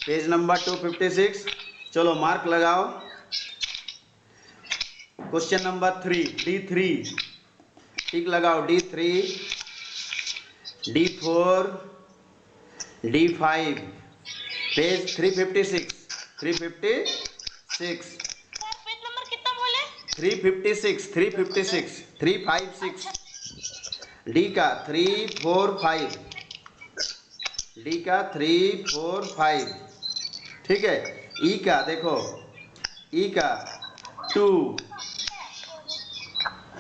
Page number 256। चलो mark लगाओ। Question number 3 D3 टिक लगाओ। D3 D4 D5 page 356 356 page number कितना बोले? 356 356 356 डी का 3 4 5 डी का 3 4 5 ठीक है। ई का देखो, ई का 2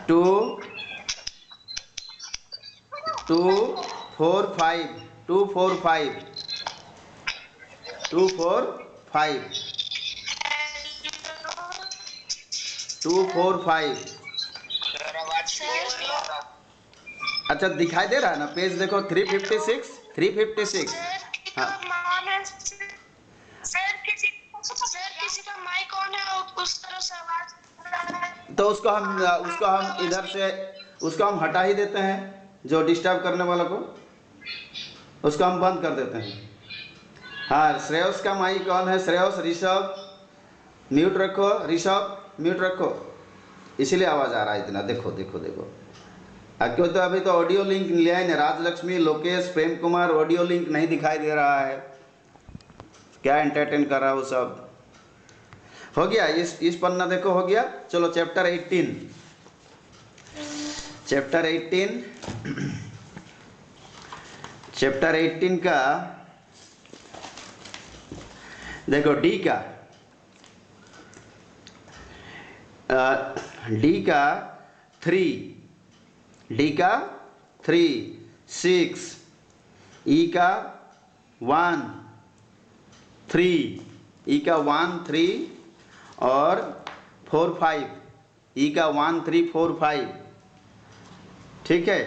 2 2 4 5 2 4 5 2 4 5 2 4 5। अच्छा दिखाई दे रहा है ना पेज देखो 356 356। हाँ सर किसी का माइक ऑन है और उस तरह से आवाज तो उसको हम इधर से उसको हम हटा ही देते हैं, जो डिस्टर्ब करने वाला को उसको हम बंद कर देते हैं। हाँ श्रेयस का माइक ऑन है। श्रेयस, ऋषभ म्यूट रखो, ऋषभ म्यूट रखो, इसीलिए आवाज़ आ रहा है इतना। देखो देखो देखो क्यों, तो अभी तो ऑडियो लिंक लिया है ना। राजलक्ष्मी, लोकेश, प्रेम कुमार ऑडियो लिंक नहीं दिखाई दे रहा है, क्या एंटरटेन कर रहा है वो सब। हो गया इस पन्ना देखो हो गया। चलो चैप्टर 18 चैप्टर 18 चैप्टर 18 का देखो डी का डी का 3 डी का 3 6 ई का 1 3 ई का 1 3 और 4 5 ई का 1 3 4 5 ठीक है।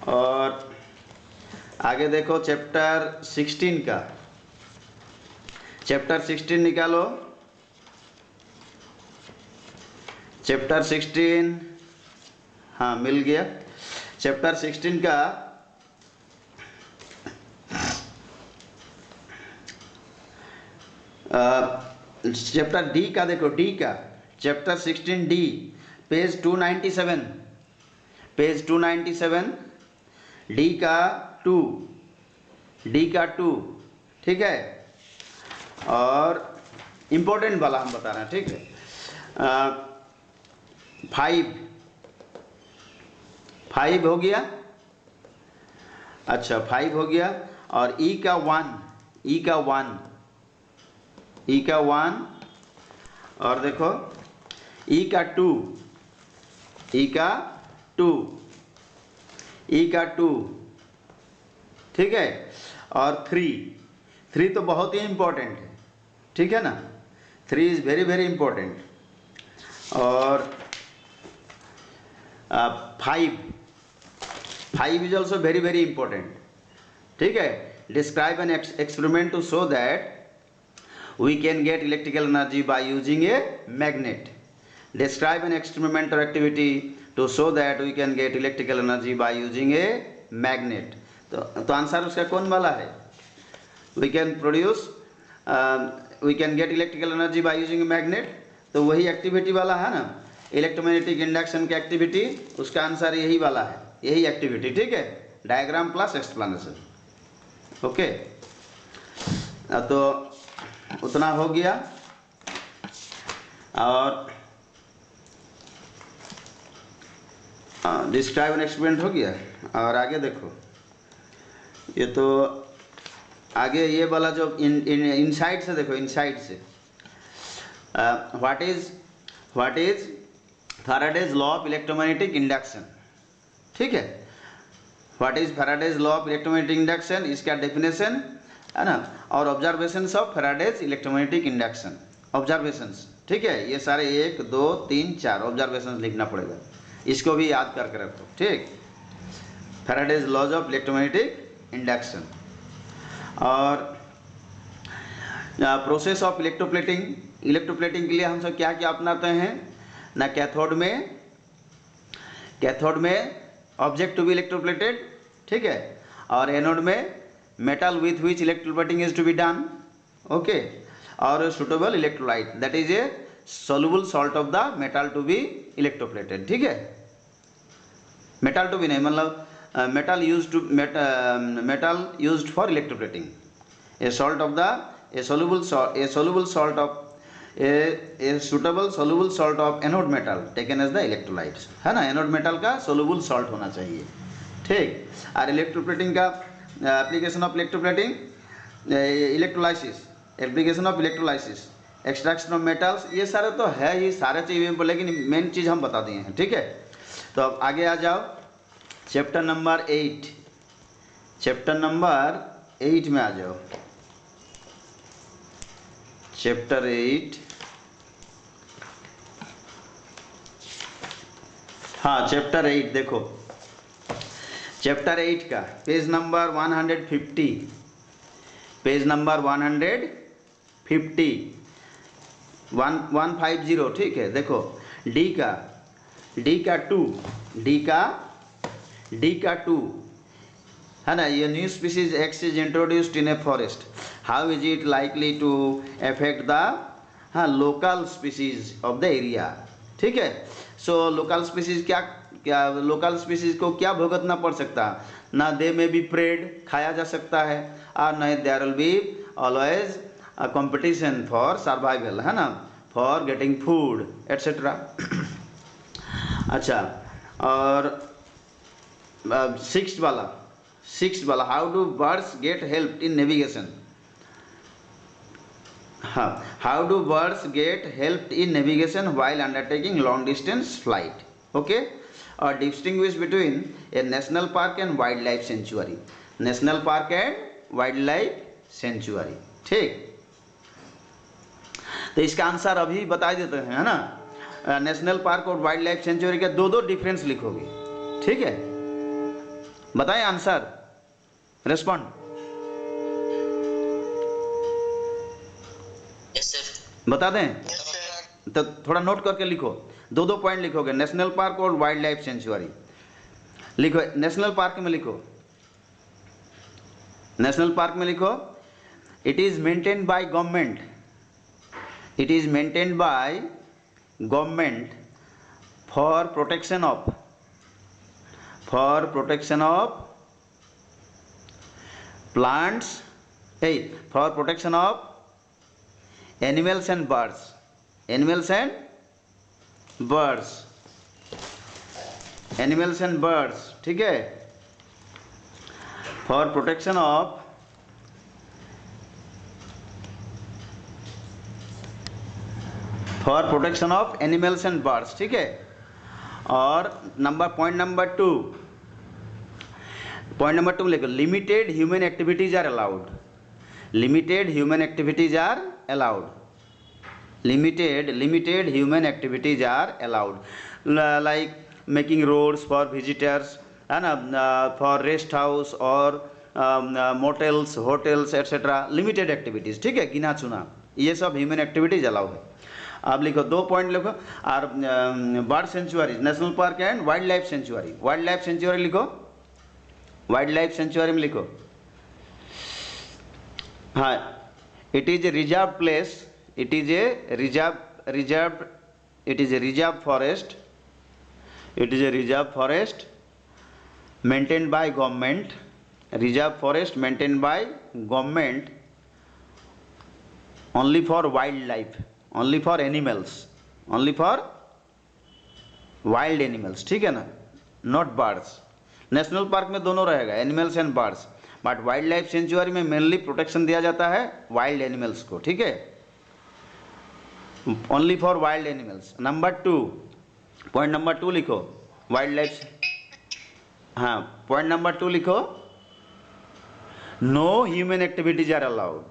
और आगे देखो चैप्टर 16 का, चैप्टर 16 निकालो। चैप्टर 16 हाँ मिल गया। चैप्टर 16 का चैप्टर डी का देखो, डी का chapter 16 D page 297 page 297 D का 2 डी का 2 ठीक है। और इम्पोर्टेंट वाला हम बता रहे हैं ठीक है। 5 हो गया। अच्छा 5 हो गया। और ई का 1 ई का 1 ई का 1 और देखो ई का 2 ई का 2 ई का 2 ठीक है। और 3 तो बहुत ही इम्पोर्टेंट है ठीक है ना। 3 इज़ वेरी वेरी इम्पोर्टेंट। और 5 is also very very important ठीक है। Describe an experiment to show that we can get electrical energy by using a magnet. Describe an experiment or activity to show that we can get electrical energy by using a magnet. तो answer उसका कौन वाला है? we can produce we can get electrical energy by using a magnet, तो वही activity वाला है ना, इलेक्ट्रोमैग्नेटिक इंडक्शन की एक्टिविटी, उसका आंसर यही वाला है, यही एक्टिविटी ठीक है। Diagram plus explanation okay. तो उतना हो गया। और डिस्क्राइब एन एक्सपेरिमेंट हो गया। और आगे देखो, ये तो आगे ये वाला जो इनसाइड से देखो, इनसाइड से what is Faraday's law of electromagnetic induction ठीक है। What is Faraday's law of electromagnetic induction, इसका डेफिनेशन है ना। और observations of Faraday's electromagnetic induction, observations ठीक है। ये सारे 1 2 3 4 ऑब्जर्वेशंस लिखना पड़ेगा, इसको भी याद करके रखो ठीक। Faraday's laws of electromagnetic induction. और प्रोसेस ऑफ इलेक्ट्रोप्लेटिंग, इलेक्ट्रोप्लेटिंग के लिए हम सब क्या क्या अपनाते हैं ना। कैथोड में ऑब्जेक्ट टू बी इलेक्ट्रोप्लेटेड ठीक है। और एनोड में metal with which electroplating is to be done okay, और suitable electrolyte that is a soluble salt of the metal to be electroplated, ठीक है। मेटल टू भी नहीं, मतलब metal used for electroplating, a salt of the a soluble salt of a suitable soluble salt of anode metal taken as the electrolytes, है ना। Anode metal का soluble salt होना चाहिए, ठीक। और इलेक्ट्रोप्लेटिंग का application of electroplating, electrolysis, application of electrolysis, extraction of metals, ये सारे तो है ही, सारे चीज़, लेकिन मेन चीज़ हम बता दिए हैं, ठीक है। तो अब आगे आ जाओ, चैप्टर नंबर 8, चैप्टर नंबर 8 में आ जाओ। चैप्टर 8, हाँ चैप्टर 8 देखो, चैप्टर 8 का पेज नंबर 150, पेज नंबर 150, 150, ठीक है। देखो डी का 2 है ना, ये new species X is introduced in a forest, how is it likely to affect the local species of the area, ठीक है। सो लोकल स्पीसीज क्या लोकल स्पीसीज को क्या भुगतना पड़ सकता, ना दे में बी प्रेड, खाया जा सकता है, और नहीं there will be always a competition for survival, है ना, for getting food etc. अच्छा, और सिक्स्थ वाला how do birds get help in navigation, हाँ, how do birds get help in navigation while undertaking long distance flight, okay, or distinguish between a national park and wildlife sanctuary, national park and wildlife sanctuary, ठीक। तो इसका answer अभी बता देते हैं, है ना। नेशनल पार्क और वाइल्ड लाइफ सेंचुरी के दो डिफरेंस लिखोगे, ठीक है। बताएं आंसर, रेस्पॉन्ड। Yes sir. बता दें तो थोड़ा नोट करके लिखो, दो पॉइंट लिखोगे, नेशनल पार्क और वाइल्ड लाइफ सेंचुरी लिखो। नेशनल पार्क में लिखो, नेशनल पार्क में लिखो, it is maintained by government, it is maintained by government for protection of plants, for protection of animals and birds, ठीक है, for protection of animals and birds, ठीक है। और पॉइंट नंबर टू लिखो, limited human activities are allowed, limited human activities are allowed, limited human activities are allowed, like making roads for visitors, है ना, for rest house और motels, hotels etcetera, limited activities, ठीक है, गिना चुना, ये सब ह्यूमन एक्टिविटीज अलाउ है। आप लिखो, 2 पॉइंट लिखो, और bird sanctuary, national park and wild life sanctuary, wild life sanctuary लिखो, वाइल्ड लाइफ सेंचुरी में लिखो, हाँ, it is a reserve place, it is a reserve forest, maintained by government, reserve forest maintained by government, only for wild life, only for animals, only for wild animals, ठीक है ना, not birds. National park में दोनों रहेगा, animals and birds, but wildlife sanctuary में mainly protection दिया जाता है वाइल्ड एनिमल्स को, ठीक है, only for wild animals. Point number 2 लिखो, वाइल्ड लाइफ, हाँ, पॉइंट नंबर 2 लिखो, no human activities are allowed,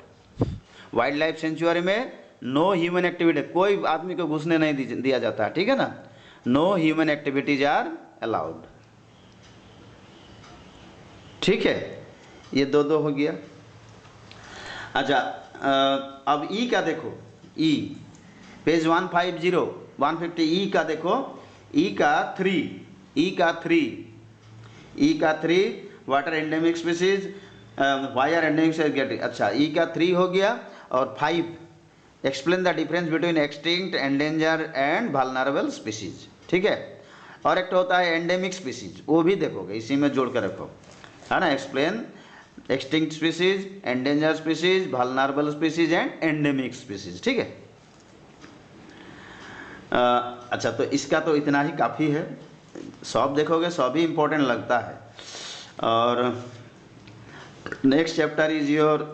wildlife sanctuary में नो ह्यूमन एक्टिविटी, कोई आदमी को घुसने नहीं दिया जाता है, ठीक है ना, no human activities are allowed, ठीक है। ये दो हो गया। अच्छा, अब ई का देखो, ई पेज 150 ई का देखो, ई का 3 वाटर एंडेमिक स्पीसीज, वायर एंडेमिक से गेट, अच्छा ई का 3 हो गया। और 5 explain the difference between extinct, endanger and vulnerable species, ठीक है। और एक तो होता है एंडेमिक स्पीसीज, वो भी देखोगे, इसी में जोड़ कर रखो, है ना। Explain extinct species, endanger species, vulnerable species and endemic species, ठीक है। अच्छा, तो इसका तो इतना ही काफ़ी है। सब देखोगे सब ही इम्पोर्टेंट लगता है। और next chapter is your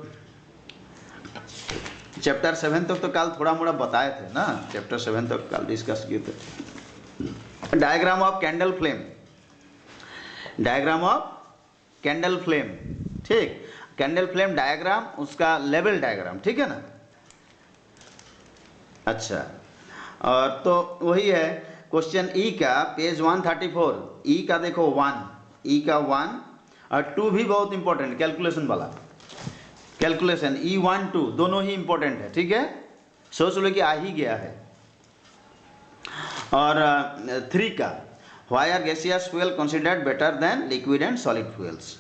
chapter 7 तक तो कल थोड़ा मोड़ा बताए थे ना, चैप्टर 7 तक कल डिस्कस किए थे। Diagram of candle flame, diagram of candle flame, ठीक। कैंडल फ्लेम डायग्राम, उसका लेवल डायग्राम, ठीक है ना। अच्छा, और तो वही है क्वेश्चन ई का पेज 134, ई का देखो 1, ई का 1 और 2 भी बहुत इंपॉर्टेंट, कैलकुलेशन वाला, कैलकुलेशन E1 2 दोनों ही इंपॉर्टेंट है, ठीक है। सोच लो कि आ ही गया है। और 3 का why are gaseous fuel considered better than liquid and solid fuels,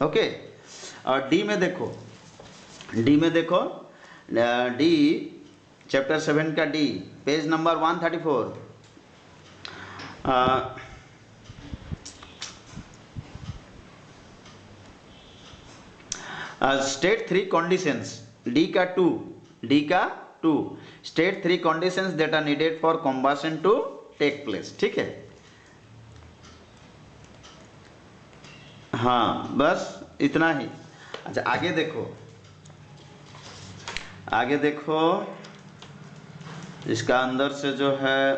okay. और डी में देखो, डी में देखो, डी चैप्टर 7 का D page number 134, state 3 conditions, D का 2, डी का 2 state 3 conditions that are needed for combustion to take place, ठीक है। हाँ, बस इतना ही। अच्छा, आगे देखो, आगे देखो, इसका अंदर से जो है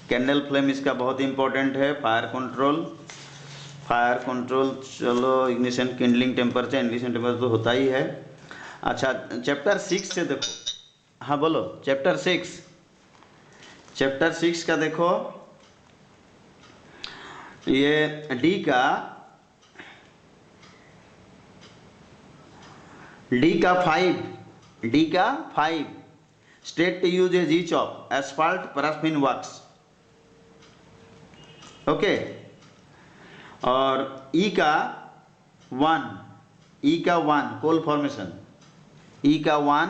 कैंडल फ्लेम इसका बहुत इंपॉर्टेंट है। फायर कंट्रोल, फायर कंट्रोल, चलो ignition, Kindling temperature, ignition temperature तो होता ही है। अच्छा, चैप्टर 6 से देखो, हाँ बोलो, चैप्टर 6, चैप्टर 6 का देखो, ये डी का 5, डी का 5 state to use as each of asphalt, paraffin works, okay. और ई का 1, ई का 1 कोल फॉर्मेशन, ई का 1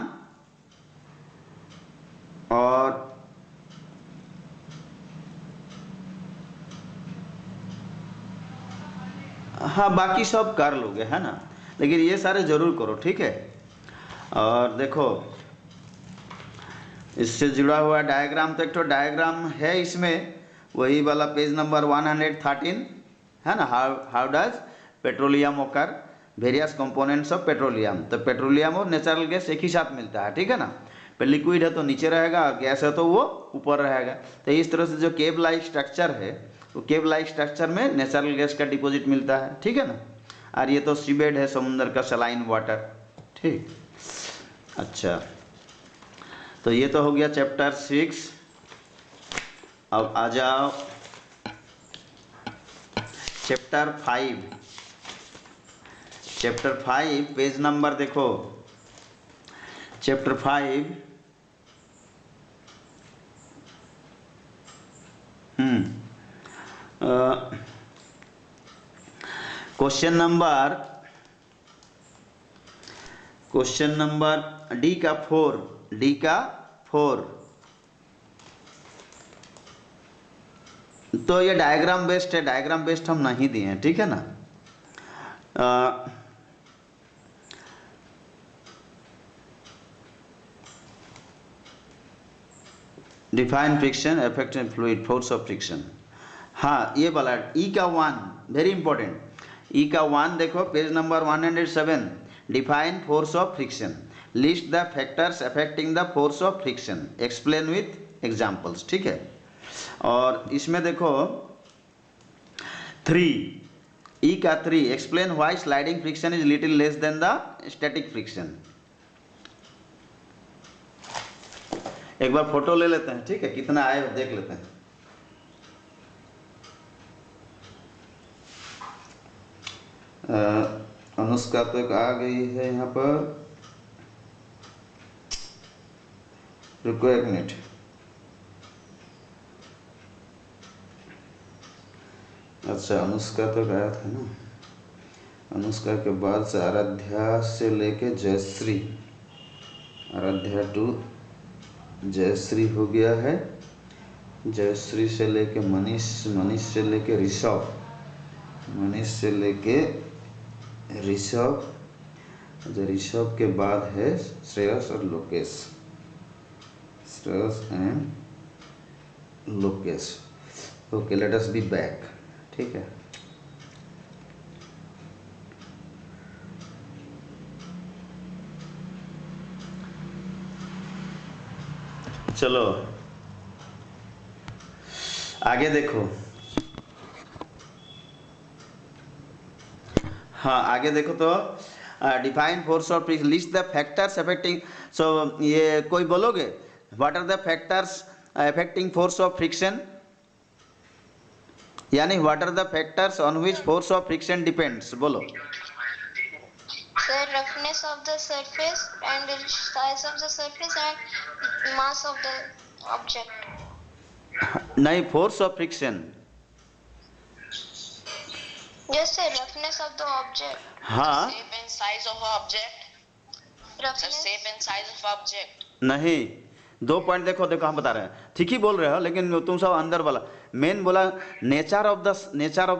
और हाँ बाकी सब कर लोगे, है ना, लेकिन ये सारे जरूर करो, ठीक है। और देखो इससे जुड़ा हुआ डायग्राम, तो एक तो डायग्राम है इसमें, वही वाला पेज नंबर 113, है ना। हाउ डज पेट्रोलियम ओकर, वेरियस कंपोनेंट्स ऑफ पेट्रोलियम। तो पेट्रोलियम और नेचुरल गैस एक ही साथ मिलता है, ठीक है ना। पर लिक्विड है तो नीचे रहेगा और गैस है तो वो ऊपर रहेगा। तो इस तरह से जो केब लाइक स्ट्रक्चर है, वो केब लाइक स्ट्रक्चर में नेचुरल गैस का डिपॉजिट मिलता है, ठीक है ना। और ये तो सीबेड है, समुद्र का सलाइन वाटर, ठीक। अच्छा, तो ये तो हो गया चैप्टर 6। अब आ जाओ चैप्टर 5, चैप्टर 5 पेज नंबर देखो, चैप्टर 5 क्वेश्चन नंबर डी का 4, डी का 4। तो ये डायग्राम बेस्ड है, डायग्राम बेस्ड हम नहीं दिए हैं, ठीक है ना। Define friction, effect and fluid, force of friction. हाँ, ये वाला ई का 1 वेरी इंपॉर्टेंट, ई का 1 देखो page number 107, define force of friction, list the factors affecting the force of friction, explain with examples, ठीक है। और इसमें देखो 3, ई का 3 explain why sliding friction is little less than the static friction. एक बार फोटो ले लेते हैं, ठीक है, कितना आए देख लेते हैं। अनुष्का तक आ गई है यहाँ पर, रुको एक मिनट। अच्छा, अनुष्का तक आया था ना, अनुष्का के बाद से आराध्या से लेके जयश्री, आराध्या टू जयश्री हो गया है, जयश्री से लेके मनीष, मनीष से लेके ऋषभ, मनीष से लेके ऋषभ, ऋषभ के बाद है श्रेयस और Lokesh, Shreyas and Lokesh. Okay, let us be back. ठीक है, चलो आगे देखो। हाँ आगे देखो तो define force of friction, list the factors affecting. So ये कोई बोलोगे what are the factors affecting force of friction, यानी what are the factors on which force of friction depends, बोलो। Sir, roughness of the surface and the size of the surface and mass of the object. नहीं, force of friction. Yes, sir, roughness of the object. हाँ Shape and size of object. The Roughness. shape and size of object. नहीं, 2 point देखो, देखो हम बता रहे हैं, ठीक ही बोल रहे हो, लेकिन तुम सब अंदर वाला मेन बोला nature of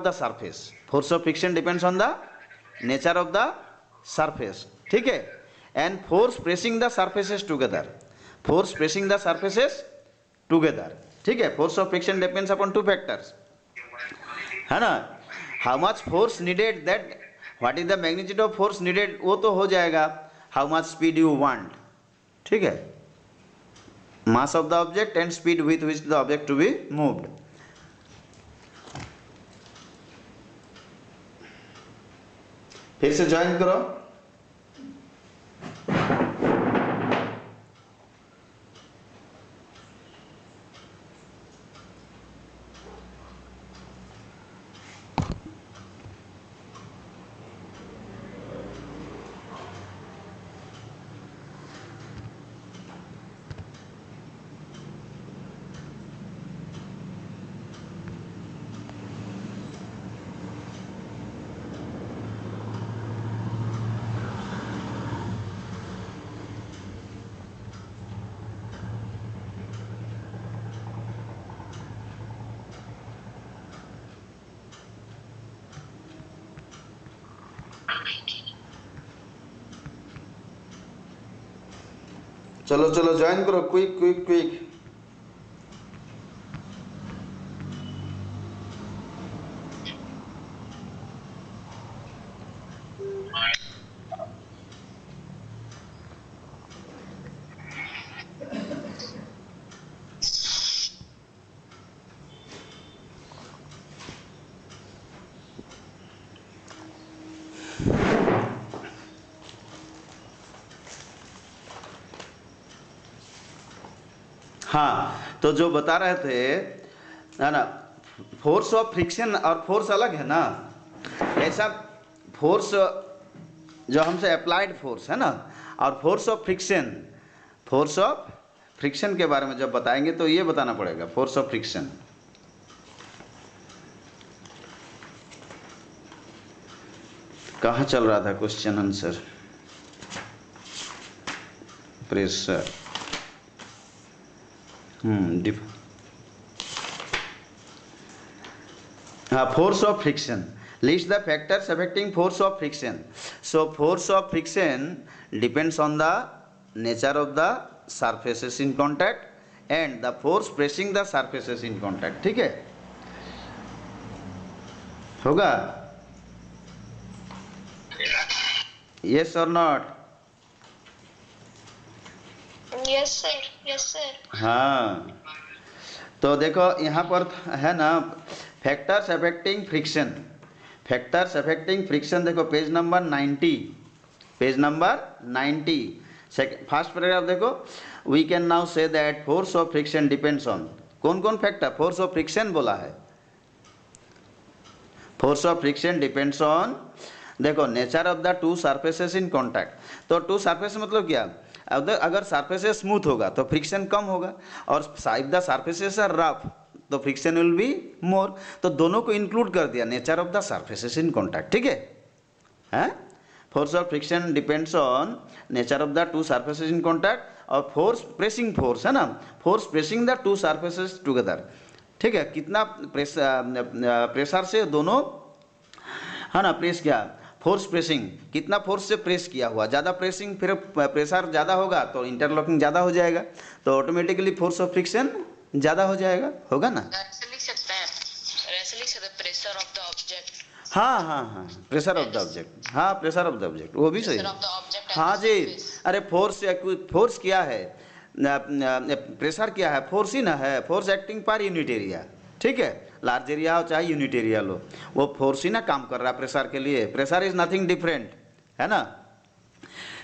the surface. Force of friction depends on the nature of the surface, ठीक है, and force pressing the surfaces together, force pressing the surfaces together, ठीक है। Force of friction depends upon 2 factors, है ना। How much force needed, that what is the magnitude of force needed, वो तो हो जाएगा how much speed you want, ठीक है, mass of the object and speed with which the object to be moved। फिर से ज्वाइन करो। चलो चलो ज्वाइन करो, क्विक क्विक क्विक। हाँ, तो जो बता रहे थे, है ना, फोर्स ऑफ फ्रिक्शन और फोर्स अलग है ना। ऐसा फोर्स जो हमसे अप्लाइड फोर्स है ना, और फोर्स ऑफ फ्रिक्शन के बारे में जब बताएंगे तो ये बताना पड़ेगा, फोर्स ऑफ फ्रिक्शन। कहाँ चल रहा था question answer, pressure, force of friction, list the factors affecting force of friction. So force of friction depends on the nature of the surfaces in contact and the force pressing the surfaces in contact, ठीक है, होगा। Yes और not? Yes, sir. Yes, sir. हाँ, तो देखो यहाँ पर है ना, factors affecting friction, factors affecting friction, देखो page number 90, page number 90, first paragraph देखो। We can now say that force of friction depends on, कौन कौन फैक्टर, फोर्स ऑफ फ्रिक्शन बोला है, force of friction depends on, देखो, nature of the 2 surfaces in contact. तो 2 surface मतलब क्या, अगर सरफेसेस स्मूथ होगा तो फ्रिक्शन कम होगा, और if the surfaces are rough तो फ्रिक्शन विल बी मोर। तो दोनों को इंक्लूड कर दिया, nature of the surfaces in contact, ठीक है, हैं। Force of friction depends on nature of the two surfaces in contact, और फोर्स प्रेसिंग फोर्स है ना, force pressing the two surfaces together. ठीक है, कितना प्रेशर से दोनों है ना प्रेस किया, फोर्स प्रेसिंग, कितना फोर्स से प्रेस किया हुआ, ज़्यादा प्रेसिंग फिर प्रेशर ज़्यादा होगा तो इंटरलॉकिंग ज़्यादा हो जाएगा, तो ऑटोमेटिकली फोर्स ऑफ फ्रिक्शन ज़्यादा हो जाएगा, होगा ना। ऐसे लिख सकते हैं, ऐसे लिख सकते हैं, प्रेशर ऑफ द ऑब्जेक्ट। हाँ हाँ हाँ, प्रेशर ऑफ द ऑब्जेक्ट, हाँ प्रेशर ऑफ द ऑब्जेक्ट, वो भी सही प्रेशर है। Of the object. हाँ जी, अरे फोर्स क्या है, प्रेशर क्या है, फोर्स ही ना है, force acting per unit area. ठीक है, लार्ज एरिया हो चाहे यूनिट एरिया लो, वो फोर्स ही ना काम कर रहा है प्रेशर के लिए। प्रेशर इज नथिंग डिफरेंट, है ना,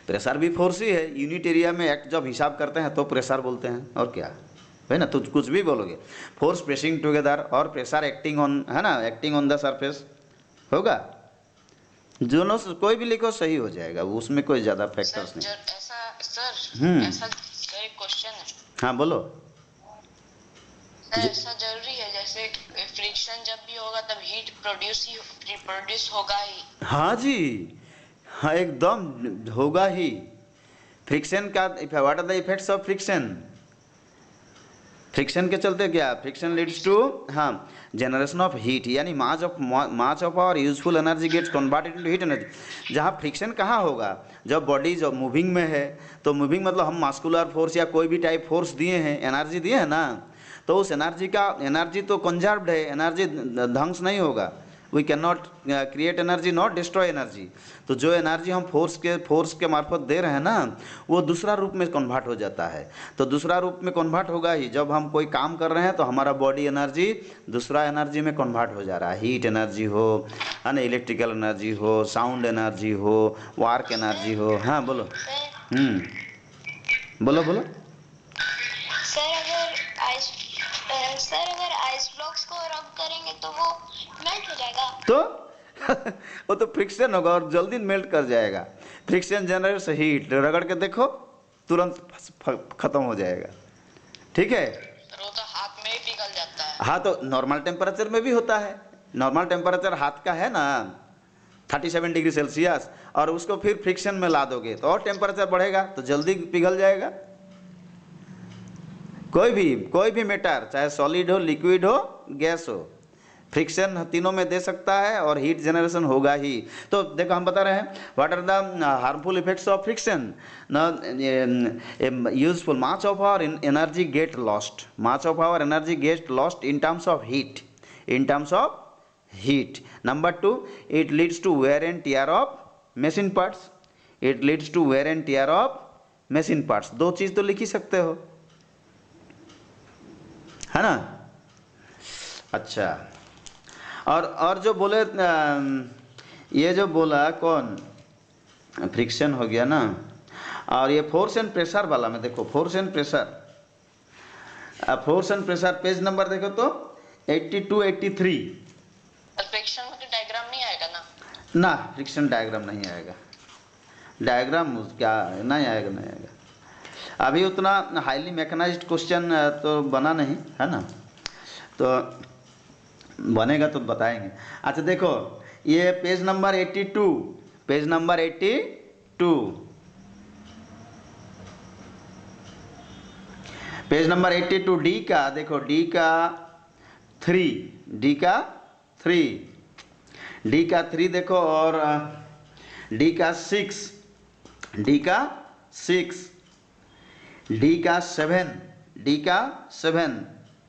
प्रेशर भी फोर्स ही है। यूनिट एरिया में एक्ट जब हिसाब करते हैं तो प्रेशर बोलते हैं, और क्या है ना, तो कुछ भी बोलोगे, फोर्स प्रेसिंग टुगेदर और प्रेशर एक्टिंग ऑन, है ना, एक्टिंग ऑन द सरफेस होगा। दोनों से कोई भी लिखो सही हो जाएगा, उसमें कोई ज़्यादा फैक्टर्स नहीं। ऐसा सर, ऐसा एक क्वेश्चन है। हाँ बोलो। सर ऐसा जरूरी है जैसे फ्रिक्शन जब भी होगा तब हीट प्रोड्यूस होगा ही? हाँ जी, हाँ एकदम होगा ही। फ्रिक्शन का what are the effects of friction, friction के चलते क्या, फ्रिक्शन लीड्स टू हाँ जनरेशन ऑफ हीट, यानी mass of our useful energy gets converted into heat energy. जहाँ फ्रिक्शन कहाँ होगा, जब बॉडी जब मूविंग में है, तो मूविंग मतलब हम मास्कुलर फोर्स या कोई भी टाइप फोर्स दिए हैं, एनर्जी दिए हैं ना, तो उस एनर्जी तो कंजर्व्ड है, एनर्जी ध्वंस नहीं होगा। We can not create energy, not destroy energy. तो जो एनर्जी हम फोर्स के मार्फत दे रहे हैं ना, वो दूसरा रूप में कन्वर्ट हो जाता है। तो दूसरा रूप में कन्वर्ट होगा ही, जब हम कोई काम कर रहे हैं तो हमारा बॉडी एनर्जी दूसरा एनर्जी में कन्वर्ट हो जा रहा है। हीट एनर्जी हो, है ना, इलेक्ट्रिकल एनर्जी हो, साउंड एनर्जी हो, वार्क एनर्जी हो। हाँ बोलो। बोलो बोलो। सर अगर आइस ब्लॉक्स को रब करेंगे तो वो मेल्ट हो जाएगा तो वो तो फ्रिक्शन होगा और जल्दी मेल्ट कर जाएगा। फ्रिक्शन जनरेट्स हीट, रगड़ के देखो तुरंत खत्म हो जाएगा। ठीक है, वो तो हाथ में ही पिघल जाता है। हाँ तो नॉर्मल टेम्परेचर में भी होता है। नॉर्मल टेम्परेचर हाथ का है ना 37 डिग्री सेल्सियस, और उसको फिर फ्रिक्शन में ला दोगे तो और टेम्परेचर बढ़ेगा तो जल्दी पिघल जाएगा। कोई भी मैटर, चाहे सॉलिड हो, लिक्विड हो, गैस हो, फ्रिक्शन तीनों में दे सकता है और हीट जनरेशन होगा ही। तो देखो हम बता रहे हैं what are the harmful effects of friction. Useful mass of our energy get lost, mass of our energy get lost in terms of heat, in terms of heat. Number 2, it leads to wear and tear of machine parts, it leads to wear and tear of machine parts. दो चीज़ तो लिख ही सकते हो, है ना। अच्छा, और जो बोले ये जो बोला कौन, फ्रिक्शन हो गया ना, और ये फोर्स एंड प्रेशर वाला में देखो, force and pressure, force and pressure page number देखो तो 82 83। फ्रिक्शन में तो डायग्राम नहीं आएगा ना, फ्रिक्शन डायग्राम नहीं आएगा, डायग्राम क्या नहीं आएगा। अभी उतना हाईली मैकेनाइज्ड क्वेश्चन तो बना नहीं है ना, तो बनेगा तो बताएंगे। अच्छा देखो ये page number 82, page number 82, page number 82 D का देखो, डी का 3 देखो, और डी का 6, डी का 7,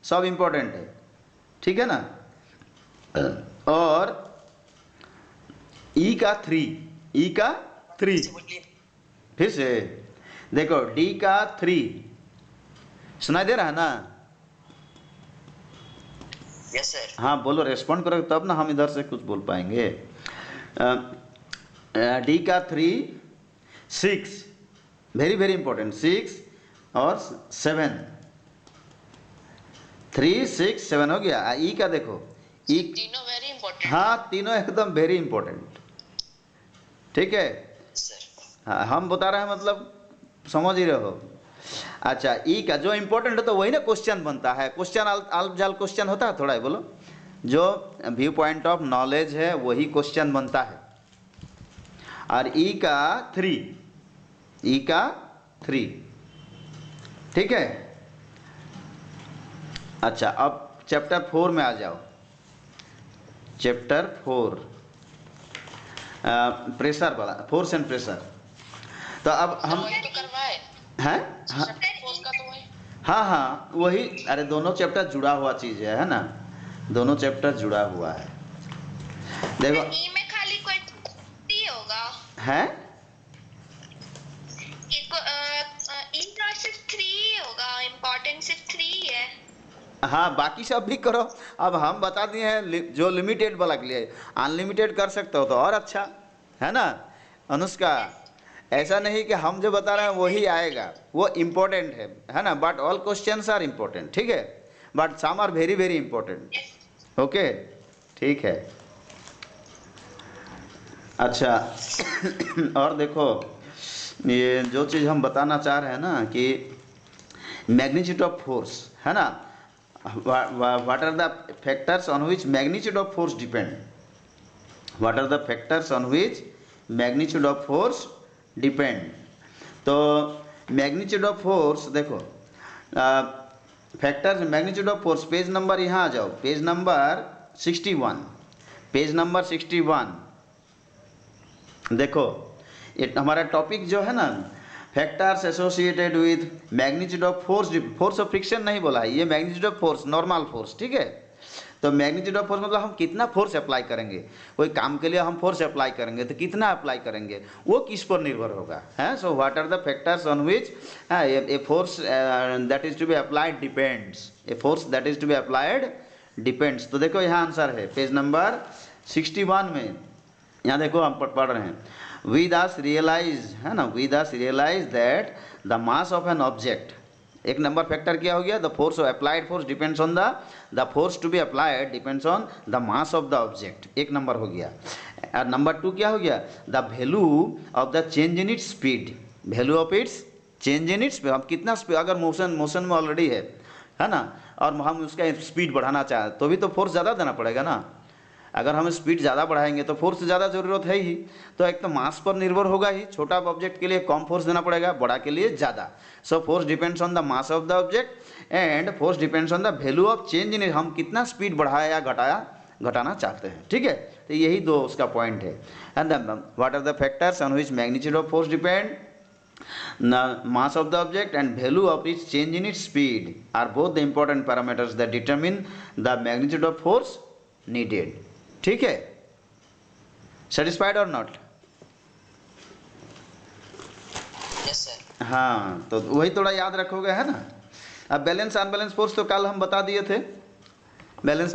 सब इम्पोर्टेंट है। ठीक है ना, और ई का 3, फिर से देखो डी का 3, सुनाई दे रहा है ना? Yes sir. हाँ बोलो, रेस्पॉन्ड करो तब ना हम इधर से कुछ बोल पाएंगे। डी का 3, 6, वेरी इंपॉर्टेंट, 6 और 7, 3, 6, 7 हो गया। ई का देखो, ई तीनों वेरी इंपॉर्टेंट। हाँ तीनों एकदम वेरी इंपॉर्टेंट। ठीक है सर, हाँ, हम बता रहे हैं मतलब समझ ही रहे हो। अच्छा ई का जो इम्पोर्टेंट है तो वही ना क्वेश्चन बनता है, क्वेश्चन आल जाल क्वेश्चन होता है, थोड़ा ही बोलो, जो व्यू पॉइंट ऑफ नॉलेज है वही क्वेश्चन बनता है। और ई का 3, ई का 3, ठीक है। अच्छा, अब चैप्टर 4 में आ जाओ। चैप्टर 4 प्रेशर वाला, फोर्स एंड प्रेशर। तो अब हम वही तो करवाए हैं, हाँ फोर्स का, तो वही हाँ हाँ वही, अरे दोनों चैप्टर जुड़ा हुआ चीज़ है ना, दोनों चैप्टर जुड़ा हुआ है। देखो ई में खाली कोई 3 होगा, है, ई का सिर्फ 3 होगा, इम्पोर्टेंट सिर्फ 3 है। हाँ बाकी सब भी करो। अब हम बता दिए हैं जो लिमिटेड वाला के लिए, अनलिमिटेड कर सकते हो तो और अच्छा है ना अनुष्का। ऐसा नहीं कि हम जो बता रहे हैं वही आएगा, वो इम्पोर्टेंट है ना, but all questions are important, ठीक है, but some are very very important. Okay, ठीक है। अच्छा और देखो, ये जो चीज़ हम बताना चाह रहे हैं ना कि मैग्नीट्यूड ऑफ फोर्स है ना, what are the factors on which magnitude of force depend, what are the factors on which magnitude of force depend। तो मैग्नीट्यूड ऑफ फोर्स देखो, factors magnitude of force, page number यहाँ आ जाओ, page number 61, page number 61 देखो, ये हमारा topic जो है ना, factors associated with magnitude of force, force of friction नहीं बोला है, ये magnitude of force, normal force, ठीक है। तो मैग्नीट्यूड ऑफ फोर्स मतलब हम कितना फोर्स अप्लाई करेंगे, कोई काम के लिए हम फोर्स अप्लाई करेंगे तो कितना अप्लाई करेंगे, वो किस पर निर्भर होगा, है। So what are the factors on which a force that is to be applied depends, a force that is to be applied depends. तो देखो यहाँ आंसर है पेज नंबर 61 में, यहाँ देखो हम पढ़ रहे हैं, we thus realize, है ना, we thus realize that the mass of an object, एक नंबर फैक्टर क्या हो गया, the force applied force depends on the force to be applied depends on the mass of the object, एक number हो गया। और नंबर 2 क्या हो गया, the value of the change in its speed, value of its change in its speed, हम कितना speed, अगर मोशन में ऑलरेडी है ना, और हम उसका स्पीड बढ़ाना चाहें तो भी तो फोर्स ज़्यादा देना पड़ेगा ना, अगर हम स्पीड ज़्यादा बढ़ाएंगे तो फोर्स ज़्यादा ज़रूरत है ही, तो एक तो मास पर निर्भर होगा ही, छोटा ऑब्जेक्ट के लिए कम फोर्स देना पड़ेगा, बड़ा के लिए ज़्यादा। So force depends on the mass of the object and force depends on the value of change in, हम कितना स्पीड बढ़ाया या घटाना चाहते हैं, ठीक है। तो यही दो उसका पॉइंट है। And what are the factors on which magnitude of force depend, the mass of the object and value of its change in its speed are both the important parameters that determine the magnitude of force needed, ठीक है। Satisfied और not? Yes sir. हाँ, तो वही थोड़ा याद रखोगे, है ना। अब बैलेंस अनबैलेंस फोर्स तो कल हम बता दिए थे, बैलेंस